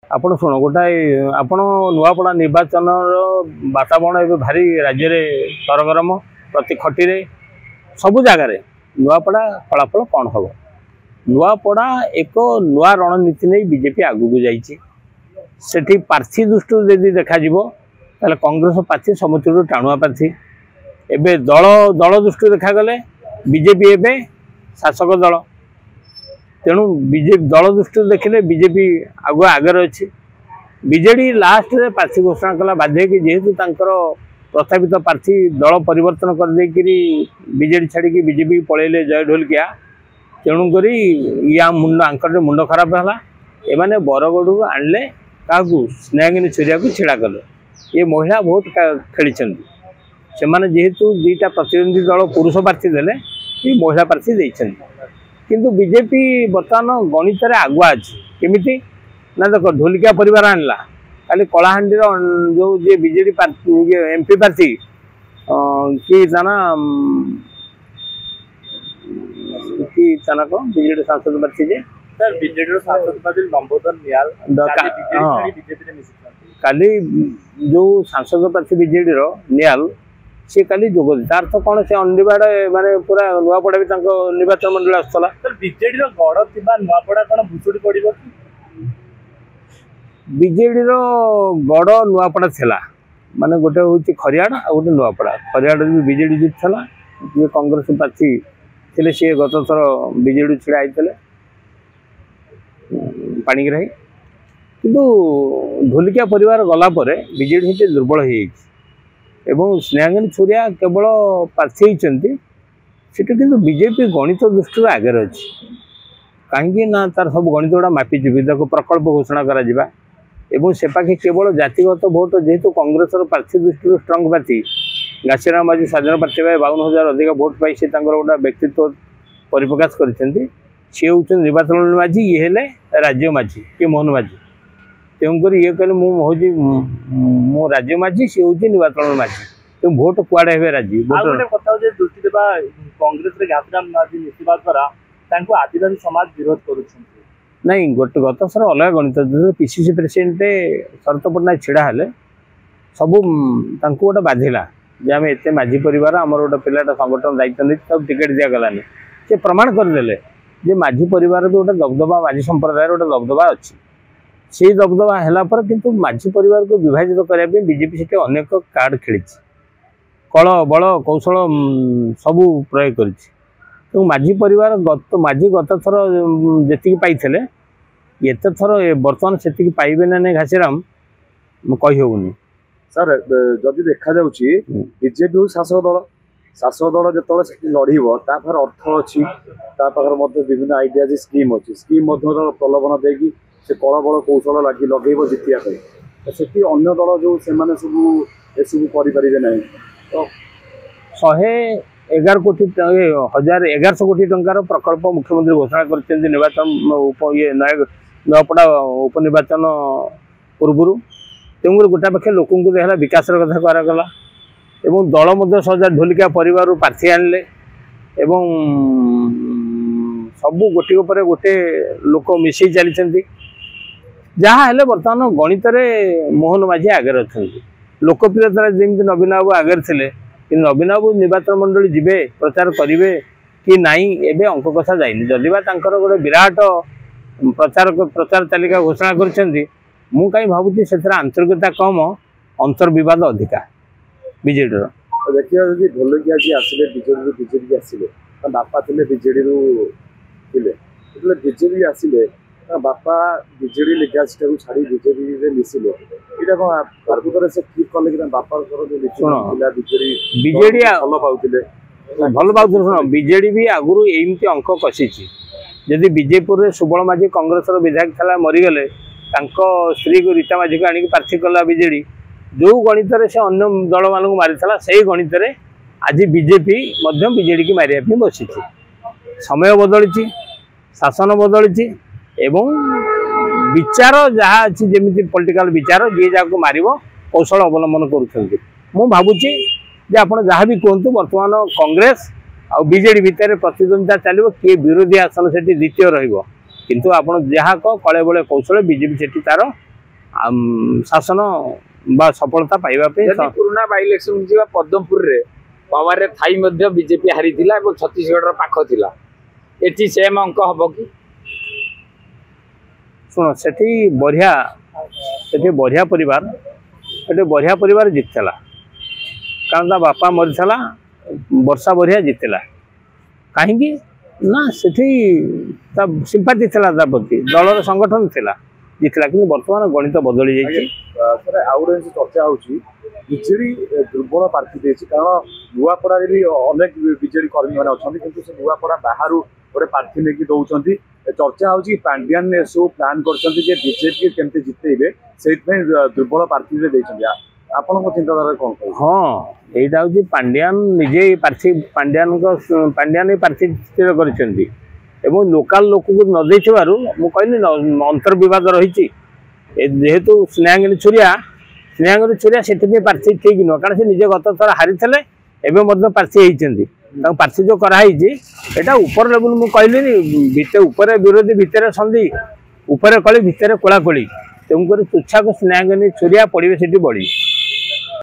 ଆପଣ ଶୁଣ ଗୋଟାଏ ଆପଣ ନୂଆପଡ଼ା ନିର୍ବାଚନର ବାତାବରଣ ଏବେ ଭାରି ରାଜ୍ୟରେ ସରଗରମ ପ୍ରତି ଖଟିରେ ସବୁ ଜାଗାରେ ନୂଆପଡ଼ା ଫଳାଫଳ କ'ଣ ହେବ? ନୂଆପଡ଼ା ଏକ ନୂଆ ରଣନୀତି ନେଇ ବିଜେପି ଆଗକୁ ଯାଇଛି। ସେଠି ପ୍ରାର୍ଥୀ ଦୃଷ୍ଟିରୁ ଯଦି ଦେଖାଯିବ ତାହେଲେ କଂଗ୍ରେସ ପ୍ରାର୍ଥୀ ସମସ୍ତରୁ ଟାଣୁଆ ପ୍ରାର୍ଥୀ। ଏବେ ଦଳ ଦୃଷ୍ଟିରୁ ଦେଖାଗଲେ ବିଜେପି ଏବେ ଶାସକ ଦଳ, ତେଣୁ ବିଜେପି ଦଳ ଦୃଷ୍ଟିରୁ ଦେଖିଲେ ବିଜେପି ଆଗରେ ଅଛି। ବିଜେଡି ଲାଷ୍ଟରେ ପ୍ରାର୍ଥୀ ଘୋଷଣା କଲା ବାଧ୍ୟ ହେଇକି, ଯେହେତୁ ତାଙ୍କର ପ୍ରସ୍ତାବିତ ପ୍ରାର୍ଥୀ ଦଳ ପରିବର୍ତ୍ତନ କରିଦେଇକିରି ବିଜେଡି ଛାଡ଼ିକି ବିଜେପି ପଳେଇଲେ ଜୟ ଢୋଲକିଆ, ତେଣୁକରି ଆଙ୍କର ମୁଣ୍ଡ ଖରାପ ହେଲା। ଏମାନେ ବରଗଡ଼ରୁ ଆଣିଲେ କାହାକୁ? ସ୍ନେହାଙ୍ଗିନୀ ଛୁରିଆକୁ ଛିଡ଼ା କଲେ। ଏ ମହିଳା ଭୋଟ ଖେଳିଛନ୍ତି। ସେମାନେ ଯେହେତୁ ଦୁଇଟା ପ୍ରତିଦ୍ୱନ୍ଦ୍ୱୀ ଦଳ ପୁରୁଷ ପ୍ରାର୍ଥୀ ଦେଲେ, ଏ ମହିଳା ପ୍ରାର୍ଥୀ ଦେଇଛନ୍ତି। କିନ୍ତୁ ବିଜେପି ବର୍ତ୍ତମାନ ଗଣିତରେ ଆଗୁଆ ଅଛି। କେମିତି ନା ଦେଖ, ଢୋଲିକିଆ ପରିବାର ଆଣିଲା, କାଲି କଳାହାଣ୍ଡିର ଯେଉଁ ଯିଏ ବିଜେଡି ଏମ୍ପି ପ୍ରାର୍ଥୀ କି ତା ନା କ'ଣ ବିଜେଡି ସାଂସଦ ପ୍ରାର୍ଥୀ ଯେ ବିଜେଡିର ସାଂସଦ ପ୍ରାର୍ଥୀ ଲମ୍ବୋଦର ନିହାଲ କାଲି ଯେଉଁ ସାଂସଦ ପ୍ରାର୍ଥୀ ବିଜେଡିର ନିହାଲ ସେ କାଲି ଯୋଗ ଦେଇଛି। ତାର ତ କ'ଣ ସେ ଅନିବାଡ଼ ମାନେ ପୁରା ନୂଆପଡ଼ା ବି ତାଙ୍କ ନିର୍ବାଚନ ମଣ୍ଡଳୀ ଆସୁଥିଲା। ବିଜେଡିର ଗଡ଼ ଥିବା ନୂଆପଡ଼ା କ'ଣ ଭୁଷୁଡ଼ି ପଡ଼ିବ କି? ବିଜେଡିର ଗଡ଼ ନୂଆପଡ଼ା ଥିଲା, ମାନେ ଗୋଟେ ହେଉଛି ଖରିଆଡ଼ ଆଉ ଗୋଟେ ନୂଆପଡ଼ା। ଖରିଆଡ଼ରେ ବି ବିଜେଡି ଜିତିଥିଲା, ଯିଏ କଂଗ୍ରେସ ପ୍ରାର୍ଥୀ ଥିଲେ ସିଏ ଗତ ଥର ବିଜେଡି ଛିଡ଼ା ହେଇଥିଲେ ପାଣିଗ୍ରାହୀ। କିନ୍ତୁ ଢୋଲିକିଆ ପରିବାର ଗଲା ପରେ ବିଜେଡି ସେଠି ଦୁର୍ବଳ ହେଇଯାଇଛି ଏବଂ ସ୍ନେହାଙ୍ଗିନୀ ଛୁରିଆ କେବଳ ପ୍ରାର୍ଥୀ ହେଇଛନ୍ତି। ସେଠି କିନ୍ତୁ ବିଜେପି ଗଣିତ ଦୃଷ୍ଟିରୁ ଆଗରେ ଅଛି। କାହିଁକି ନା ତାର ସବୁ ଗଣିତ ଗୁଡ଼ା ମାପିଯିବି। ତାକୁ ପ୍ରକଳ୍ପ ଘୋଷଣା କରାଯିବା ଏବଂ ସେ ପାଖେ କେବଳ ଜାତିଗତ ଭୋଟ, ଯେହେତୁ କଂଗ୍ରେସର ପ୍ରାର୍ଥୀ ଦୃଷ୍ଟିରୁ ଷ୍ଟ୍ରଙ୍ଗ ପ୍ରାର୍ଥୀ ଘାସିରାମ ମାଝୀ ସ୍ୱାଧୀନ ପ୍ରାର୍ଥୀ ଭାଇ 52,000 ଅଧିକ ଭୋଟ ପାଇ ସେ ତାଙ୍କର ଗୋଟେ ବ୍ୟକ୍ତିତ୍ୱ ପରିପ୍ରକାଶ କରିଛନ୍ତି। ସିଏ ହେଉଛନ୍ତି ନିର୍ବାଚନ ମାଝୀ, ଇଏ ହେଲେ ରାଜ୍ୟ ମାଝୀ କି ମୋହନ ମାଝୀ। ତେଣୁକରି ଇଏ କହିଲେ ମୁଁ ରାଜ୍ୟ ମାଝୀ, ସିଏ ହେଉଛି ନିର୍ବାଚନ ମାଝୀ। ତେଣୁ ଭୋଟ କୁଆଡ଼େ ହେବେ ରାଜି। କଥା ହଉଛି ଦୃଷ୍ଟି ଦେବା କଂଗ୍ରେସରେ ଘାସିରାମ ମାଝୀ ମିଶିବା ଦ୍ୱାରା ତାଙ୍କୁ ଆଦିବାସୀ ସମାଜ ବିରୋଧ କରୁଛନ୍ତି। ନାଇଁ, ଗତ ଥର ଅଲଗା ଗଣିତ। ପିସିସି ପ୍ରେସିଡେଣ୍ଟ ଶରତ ପଟ୍ଟନାୟକ ଛିଡ଼ା ହେଲେ ସବୁ ତାଙ୍କୁ ଗୋଟେ ବାଧିଲା ଯେ ଆମେ ଏତେ ମାଝୀ ପରିବାର, ଆମର ଗୋଟେ ପିଲାଟା ସଂଗଠନ ଦାୟିତ୍ୱ ନେଇଛି, ତାକୁ ଟିକେଟ୍ ଦିଆଗଲାନି। ସେ ପ୍ରମାଣ କରିଦେଲେ ଯେ ମାଝୀ ପରିବାର ବି ଗୋଟେ ଦବଦବା, ମାଝୀ ସମ୍ପ୍ରଦାୟର ଗୋଟେ ଦବଦବା ଅଛି। ସେଇ ଦବଦବା ହେଲା ପରେ କିନ୍ତୁ ମାଝୀ ପରିବାରକୁ ବିଭାଜିତ କରିବା ପାଇଁ ବିଜେପି ସେଠି ଅନେକ କାର୍ଡ ଖେଳିଛି, କଳ ବଳ କୌଶଳ ସବୁ ପ୍ରୟୋଗ କରିଛି। ତେଣୁ ମାଝୀ ପରିବାର ମାଝୀ ଗତ ଥର ଯେତିକି ପାଇଥିଲେ ଏତେ ଥର ବର୍ତ୍ତମାନ ସେତିକି ପାଇବେ ନା ନାହିଁ ଘାସିରାମ କହିହେଉନି। ସାର୍, ଯଦି ଦେଖାଯାଉଛି ବିଜେପି ହେଉଛି ଶାସକ ଦଳ ଯେତେବେଳେ ସେଠି ଲଢ଼ିବ ତା ପାଖରେ ଅର୍ଥ ଅଛି, ତା ପାଖରେ ମଧ୍ୟ ବିଭିନ୍ନ ଆଇଡିଆଜି ସ୍କିମ୍ ଅଛି। ସ୍କିମ୍ ମଧ୍ୟ ପ୍ରଲୋଭନ ଦେଇକି ସେ କଳ ବଳ କୌଶଳ ଲଗେଇବ ଜିତିବା ପାଇଁ। ସେଠି ଅନ୍ୟ ଦଳ ଯେଉଁ ସେମାନେ ସବୁ ଏସବୁ କରିପାରିବେ ନାହିଁ। ତ 111 କୋଟି 1100 କୋଟି ଟଙ୍କାର ପ୍ରକଳ୍ପ ମୁଖ୍ୟମନ୍ତ୍ରୀ ଘୋଷଣା କରିଛନ୍ତି ନିର୍ବାଚନ ନୂଆପଡ଼ା ଉପନିର୍ବାଚନ ପୂର୍ବରୁ। ତେଣୁକରି ଗୋଟା ପାଖେ ଲୋକଙ୍କୁ ହେଲା ବିକାଶର କଥା କରାଗଲା ଏବଂ ଦଳ ମଧ୍ୟ ସହଜରେ ଢୋଲିକିଆ ପରିବାରରୁ ପ୍ରାର୍ଥୀ ଆଣିଲେ ଏବଂ ସବୁ ଗୋଟିକ ପରେ ଗୋଟେ ଲୋକ ମିଶେଇ ଚାଲିଛନ୍ତି। ଯାହା ହେଲେ ବର୍ତ୍ତମାନ ଗଣିତରେ ମୋହନ ମାଝୀ ଆଗରେ ଅଛନ୍ତି। ଲୋକପ୍ରିୟତାରେ ଯେମିତି ନବୀନ ବାବୁ ଆଗରେ ଥିଲେ, କିନ୍ତୁ ନବୀନ ବାବୁ ନିର୍ବାଚନ ମଣ୍ଡଳୀ ଯିବେ ପ୍ରଚାର କରିବେ କି ନାହିଁ ଏବେ ଅଙ୍କ କଥା ଯାଇନି। ଯଦି ବା ତାଙ୍କର ଗୋଟେ ବିରାଟ ପ୍ରଚାର ତାଲିକା ଘୋଷଣା କରିଛନ୍ତି, ମୁଁ କାହିଁ ଭାବୁଛି ସେଥିରେ ଆନ୍ତରିକତା କମ, ଅନ୍ତର୍ବିବାଦ ଅଧିକା ବିଜେଡିର। ଦେଖିବା ଯଦି ଢୋଲକିଆ ଯିଏ ଆସିଲେ ବିଜେଡିରୁ ବିଜେପି ଆସିଲେ, ତା ବାପା ଥିଲେ ବିଜେଡିରୁ ଥିଲେ, ଯେତେବେଳେ ବିଜେପି ଆସିଲେ ତା ବାପା ବିଜେଡି ଲିଗାସିଟାକୁ ଛାଡ଼ି ବିଜେପିରେ ମିଶିଲେ। ଏଇଟା କ'ଣ ପ୍ରକୃତରେ ସେ ଠିକ୍ କଲେ କି? ବାପାଙ୍କର ଯେଉଁ ବିଜେଡି ଭଲ ପାଉଥିଲେ। ଶୁଣ, ବିଜେଡି ବି ଆଗରୁ ଏମିତି ଅଙ୍କ କଷିଛି। ଯଦି ବିଜେପୁରରେ ସୁବଳ ମାଝୀ କଂଗ୍ରେସର ବିଧାୟକ ଥିଲା ମରିଗଲେ, ତାଙ୍କ ସ୍ତ୍ରୀକୁ ରୀତା ମାଝୀକୁ ଆଣିକି ପ୍ରାର୍ଥୀ କଲା ବିଜେଡି। ଯେଉଁ ଗଣିତରେ ସେ ଅନ୍ୟ ଦଳମାନଙ୍କୁ ମାରିଥିଲା, ସେଇ ଗଣିତରେ ଆଜି ବିଜେପି ମଧ୍ୟ ବିଜେଡିକି ମାରିବା ପାଇଁ ବସିଛି। ସମୟ ବଦଳିଛି, ଶାସନ ବଦଳିଛି ଏବଂ ବିଚାର ଯାହା ଅଛି, ଯେମିତି ପଲିଟିକାଲ ବିଚାର, ଯିଏ ଯାହାକୁ ମାରିବ କୌଶଳ ଅବଲମ୍ବନ କରୁଛନ୍ତି। ମୁଁ ଭାବୁଛି ଯେ ଆପଣ ଯାହା ବି କୁହନ୍ତୁ, ବର୍ତ୍ତମାନ କଂଗ୍ରେସ ଆଉ ବିଜେଡି ଭିତରେ ପ୍ରତିଦ୍ୱନ୍ଦିତା ଚାଲିବ, କିଏ ବିରୋଧୀ ଆସନ ସେଠି ଦ୍ୱିତୀୟ ରହିବ। କିନ୍ତୁ ଆପଣ ଯାହା କଳେ ବଳେ କୌଶଳ ବିଜେପି ସେଠି ତାର शासन बा सफलता पाइबा पे यदि पुराना बाई इलेक्शन जी पद्मपुर रे पावर रे थाई मध्य बीजेपी हारी थिला और छत्तीसगढ़ पाख थिला एटी सेम अंक हबो कि शुण सेठी बढ़िया परिवार जीतला कारण ता बापा मरीला वर्षा बढ़िया जीतला कहीं ना सेठी सिंपाथी थिला ता प्रति दलर संगठन थिला जीतला कि वर्तमान गणित बदली जाइए सर आउ गोटे चर्चा होची बीजेडी दुर्बल प्रार्थी देछि कारण नुआपड़ा भी अनेक बीजेडी कर्मी मैंने अच्छा किंतु से नुआपड़ा बाहर गोटे प्रार्थी लेकिन दौरान चर्चा होची पांड्यान ने सब प्लान करछंती जे बीजेपी केमते जितेबे सेइतमे दुर्बल प्रार्थी रे देछंती आपन को चिंताधारा कोन कहै हां एटा होची पांड्यान निजे प्रार्थी पांड्यान प्रार्थी स्थिर करछंती एवं लोकल लोक को न देथिबारु मु कहनी अंतर विवाद रही जेहेतु स्नेहांगिनी छुरिया से प्रार्थी ठीक नुह कारण से निजे गत थर हारी थे एवं प्रार्थी होती प्रार्थी जो कराई एटा ऊपर लेवल मु कहली ऊपर विरोधी भितर संधि ऊपर कली भितर कोलाकोली तेणुक तुच्छा को स्नेहांगिनी छुरिया पड़े से बढ़ी